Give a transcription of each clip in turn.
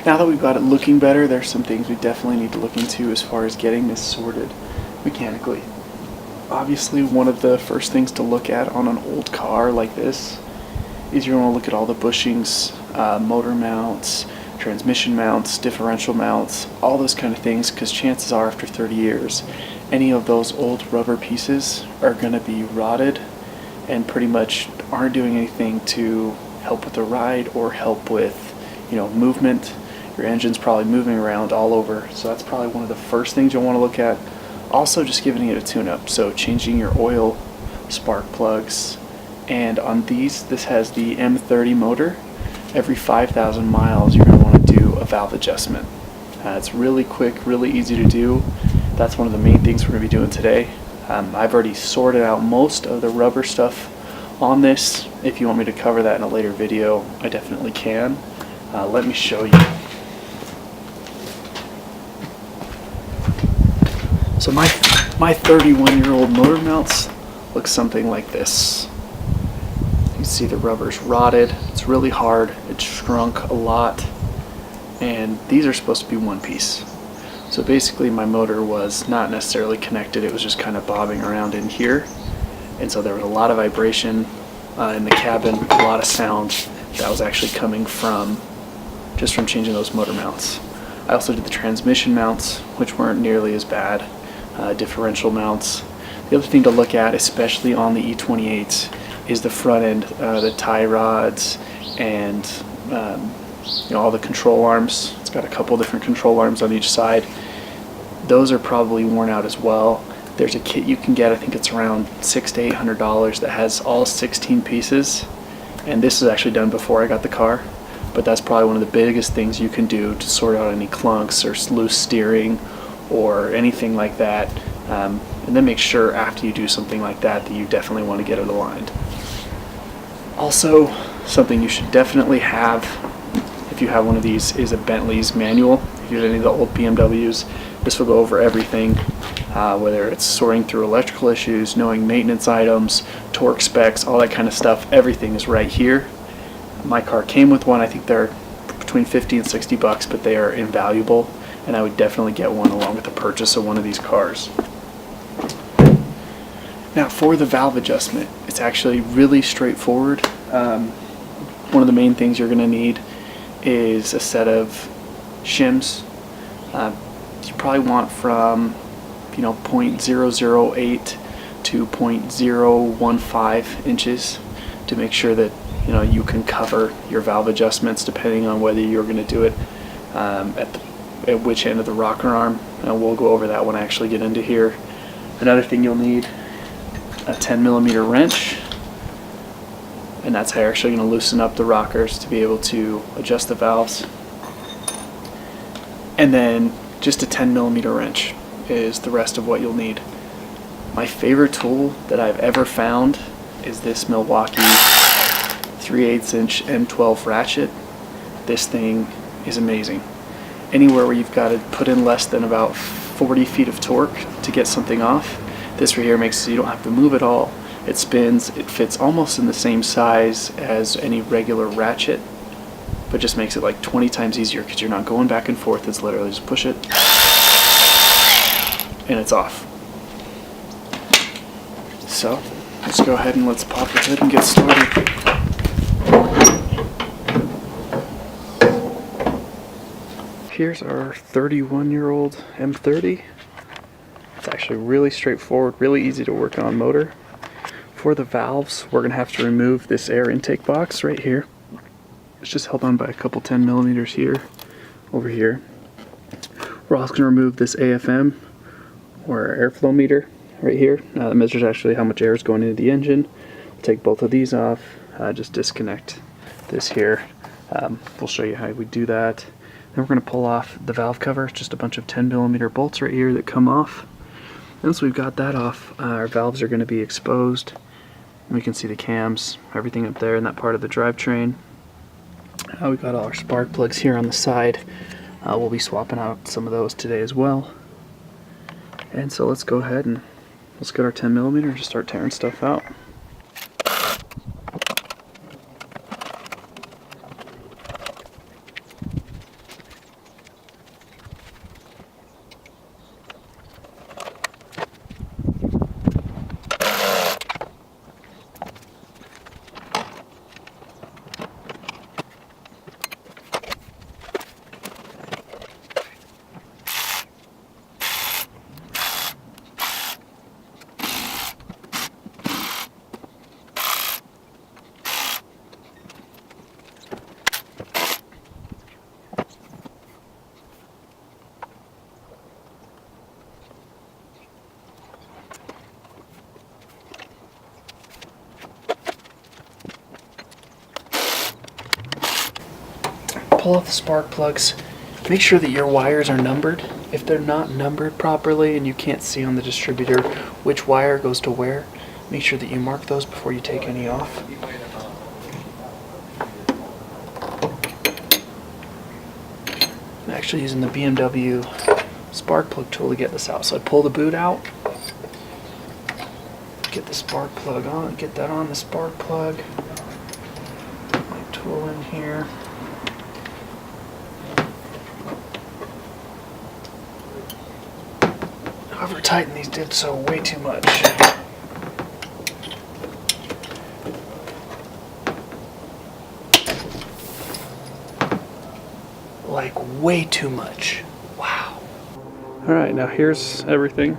Now that we've got it looking better, there's some things we definitely need to look into as far as getting this sorted mechanically. Obviously, one of the first things to look at on an old car like this is you're going to look at all the bushings, motor mounts, transmission mounts, differential mounts, all those kind of things, because chances are after 30 years, any of those old rubber pieces are going to be rotted and pretty much aren't doing anything to help with the ride or help with, movement. Your engine's probably moving around all over, so that's probably one of the first things you'll want to look at. Also, just giving it a tune-up, so changing your oil, spark plugs, and on these, this has the M30 motor. Every 5,000 miles, you're going to want to do a valve adjustment. It's really quick, really easy to do. That's one of the main things we're going to be doing today. I've already sorted out most of the rubber stuff on this. If you want me to cover that in a later video, I definitely can. Let me show you. So my 31-year-old motor mounts look something like this. You see the rubber's rotted, it's really hard, it's shrunk a lot, and these are supposed to be one piece. So basically my motor was not necessarily connected, it was just kind of bobbing around in here, and so there was a lot of vibration in the cabin, a lot of sound that was actually coming from just from changing those motor mounts. I also did the transmission mounts, which weren't nearly as bad, differential mounts. The other thing to look at, especially on the E28, is the front end, the tie rods, and all the control arms. It's got a couple different control arms on each side. Those are probably worn out as well. There's a kit you can get, I think it's around $600 to $800, that has all 16 pieces, and this was actually done before I got the car, but that's probably one of the biggest things you can do to sort out any clunks or loose steering or anything like that. And then make sure after you do something like that you definitely want to get it aligned. Also, something you should definitely have if you have one of these is a Bentley's manual. If you have any of the old BMWs, this will go over everything, whether it's sorting through electrical issues, knowing maintenance items, torque specs, all that kind of stuff. Everything is right here. My car came with one. I think they're between 50 and 60 bucks, but they are invaluable, and I would definitely get one along with the purchase of one of these cars. Now for the valve adjustment, it's actually really straightforward. One of the main things you're going to need is a set of shims. You probably want from 0.008 to 0.015 inches to make sure that you can cover your valve adjustments depending on whether you're going to do it at which end of the rocker arm. And we'll go over that when I actually get into here. Another thing you'll need, a 10mm wrench, and that's how you're actually going to loosen up the rockers to be able to adjust the valves. And then just a 10mm wrench is the rest of what you'll need. My favorite tool that I've ever found is this Milwaukee 3/8 inch M12 ratchet. This thing is amazing. Anywhere where you've got to put in less than about 40 feet of torque to get something off, this right here makes it so you don't have to move at all. It spins, it fits almost in the same size as any regular ratchet, but just makes it like 20 times easier because you're not going back and forth. It's literally just push it and it's off. So let's go ahead and let's pop the hood and get started. Here's our 31-year-old M30. It's actually really straightforward, really easy to work on motor. For the valves, we're going to have to remove this air intake box right here. It's just held on by a couple 10mm here, over here. We're also going to remove this AFM, or airflow meter, right here. That measures actually how much air is going into the engine. We'll take both of these off, just disconnect this here. We'll show you how we do that. Then we're going to pull off the valve cover, just a bunch of 10mm bolts right here that come off. Once we've got that off, our valves are going to be exposed. We can see the cams, everything up there in that part of the drivetrain. We've got all our spark plugs here on the side. We'll be swapping out some of those today as well. And so let's go ahead and let's get our 10mm and just start tearing stuff out. pull off the spark plugs. Make sure that your wires are numbered. If they're not numbered properly and you can't see on the distributor which wire goes to where, make sure that you mark those before you take any off. I'm actually using the BMW spark plug tool to get this out. So I pull the boot out, get the spark plug on, get that on the spark plug, put my tool in here. Whoever tightened these did so way too much. Like way too much. Wow. Alright, now here's everything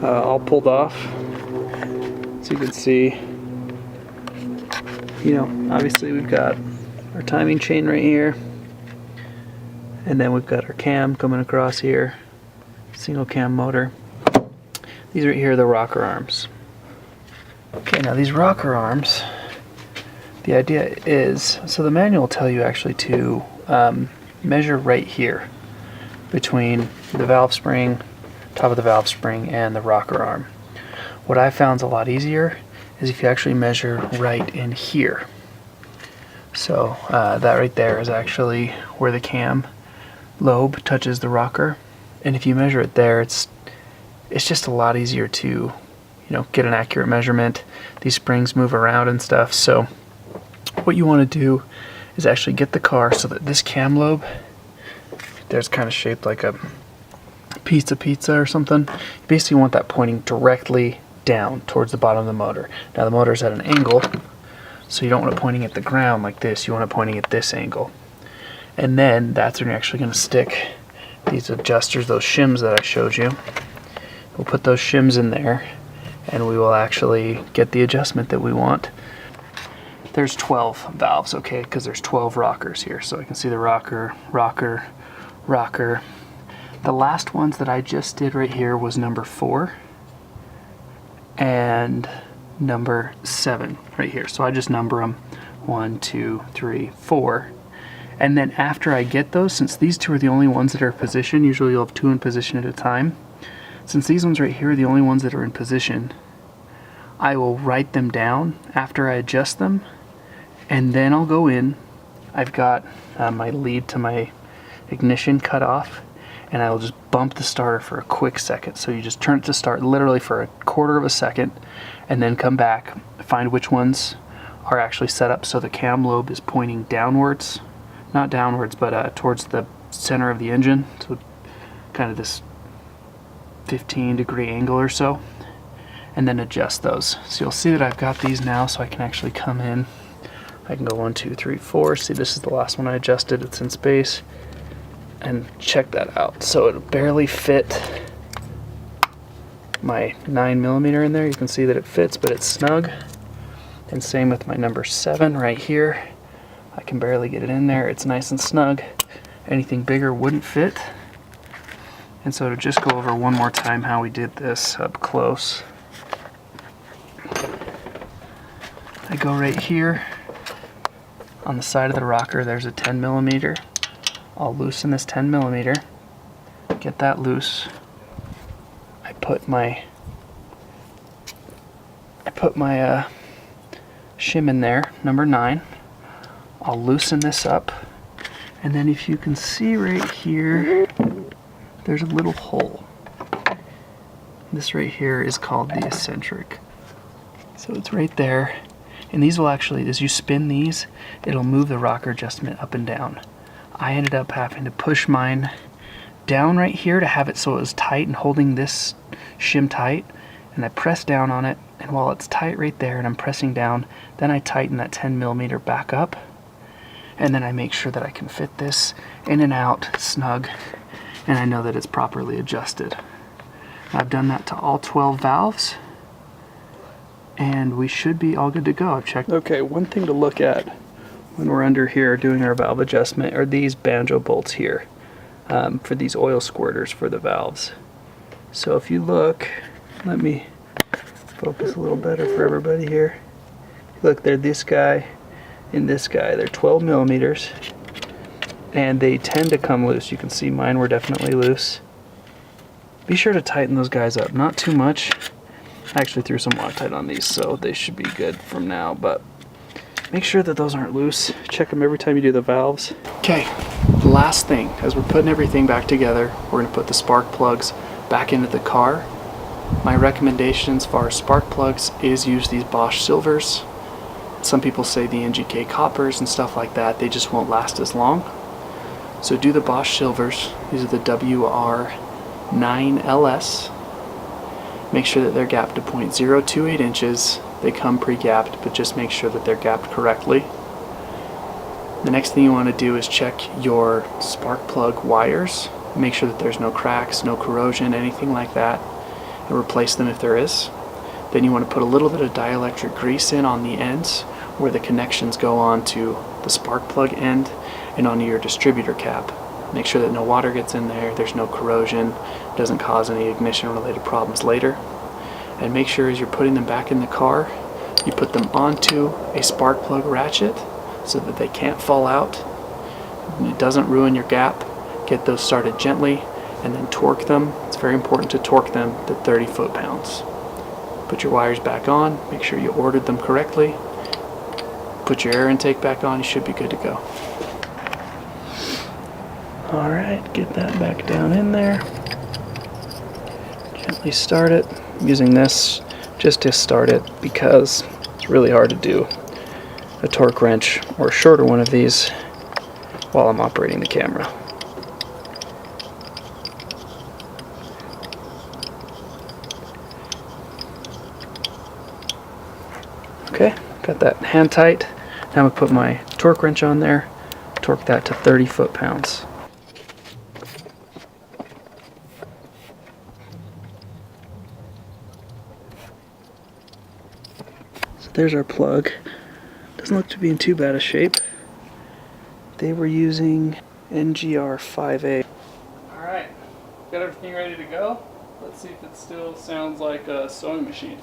all pulled off. So you can see, you know, obviously we've got our timing chain right here. And then we've got our cam coming across here. Single cam motor. These right here are the rocker arms. Okay, now these rocker arms, the idea is, so the manual will tell you actually to measure right here between the valve spring, top of the valve spring, and the rocker arm. What I found is a lot easier is if you actually measure right in here. So that right there is actually where the cam lobe touches the rocker, and if you measure it there, it's just a lot easier to, you know, get an accurate measurement. These springs move around and stuff, so what you want to do is actually get the car so that this cam lobe, there's kind of shaped like a piece of pizza or something. You basically want that pointing directly down towards the bottom of the motor. Now the motor's at an angle, so you don't want it pointing at the ground like this, you want it pointing at this angle. And then that's when you're actually going to stick these adjusters, those shims that I showed you. We'll put those shims in there and we will actually get the adjustment that we want. There's 12 valves, okay, because there's 12 rockers here. So I can see the rocker, rocker, rocker. The last ones that I just did right here was number 4 and number 7 right here. So I just number them 1, 2, 3, 4. And then after I get those, since these two are the only ones that are in position, usually you'll have 2 in position at a time. Since these ones right here are the only ones that are in position, I will write them down after I adjust them, and then I'll go in. I've got my lead to my ignition cut off, and I will just bump the starter for a quick second. So you just turn it to start literally for a quarter of a second, and then come back, find which ones are actually set up so the cam lobe is pointing downwards. Not downwards, but towards the center of the engine, so kind of this 15-degree angle or so, and then adjust those. So you'll see that I've got these now, so I can actually come in. I can go 1, 2, 3, 4. See, this is the last one I adjusted. It's in space, and check that out. So it barely fit my 9mm in there. You can see that it fits, but it's snug. And same with my number 7 right here. I can barely get it in there. It's nice and snug. Anything bigger wouldn't fit. And so to just go over one more time how we did this up close. I go right here on the side of the rocker. There's a 10mm. I'll loosen this 10mm. Get that loose. I put my shim in there, number 9. I'll loosen this up, and then if you can see right here, there's a little hole. This right here is called the eccentric. So it's right there, and these will actually, as you spin these, it'll move the rocker adjustment up and down. I ended up having to push mine down right here to have it so it was tight and holding this shim tight, and I press down on it, and while it's tight right there and I'm pressing down, then I tighten that 10mm back up. And then I make sure that I can fit this in and out snug, and I know that it's properly adjusted. I've done that to all 12 valves, and we should be all good to go. I've checked. Okay, one thing to look at when we're under here doing our valve adjustment are these Banjo bolts here for these oil squirters for the valves. So if you look, let me focus a little better for everybody here. Look, they're this guy and this guy. They're 12mm, and they tend to come loose. You can see mine were definitely loose. Be sure to tighten those guys up, not too much. I actually threw some Loctite on these, so they should be good from now, but make sure that those aren't loose. Check them every time you do the valves. Okay, the last thing, as we're putting everything back together, we're gonna put the spark plugs back into the car. My recommendation as far as spark plugs is use these Bosch silvers. Some people say the NGK coppers and stuff like that, they just won't last as long. So do the Bosch silvers. These are the WR9LS. Make sure that they're gapped to 0.028 inches. They come pre-gapped, but just make sure that they're gapped correctly. The next thing you want to do is check your spark plug wires. Make sure that there's no cracks, no corrosion, anything like that, and replace them if there is. Then you want to put a little bit of dielectric grease in on the ends where the connections go onto the spark plug end and onto your distributor cap. Make sure that no water gets in there, there's no corrosion, doesn't cause any ignition related problems later. And make sure as you're putting them back in the car, you put them onto a spark plug ratchet so that they can't fall out and it doesn't ruin your gap. Get those started gently and then torque them. It's very important to torque them to 30 foot-pounds. Put your wires back on, make sure you ordered them correctly. Put your air intake back on, you should be good to go. Alright, get that back down in there. Gently start it. I'm using this just to start it because it's really hard to do a torque wrench or a shorter one of these while I'm operating the camera. Okay, got that hand tight. Now I'm going to put my torque wrench on there, torque that to 30 foot-pounds. So there's our plug. Doesn't look to be in too bad a shape. They were using NGR 5A. Alright, got everything ready to go. Let's see if it still sounds like a sewing machine.